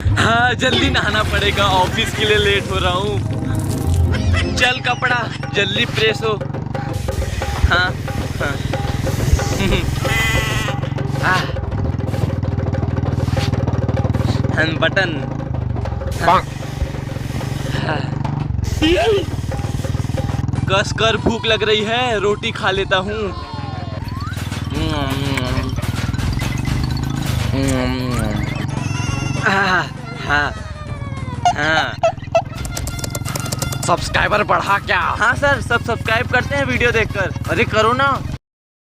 हाँ जल्दी नहाना पड़ेगा, ऑफिस के लिए लेट हो रहा हूँ। चल कपड़ा जल्दी प्रेस हो। हाँ हाँ बटन। हाँ। कस कर भूख लग रही है, रोटी खा लेता हूँ। हाँ हाँ हाँ। सब्सक्राइबर बढ़ा क्या? हाँ सर, सब सब्सक्राइब करते हैं वीडियो देखकर। अरे करो ना।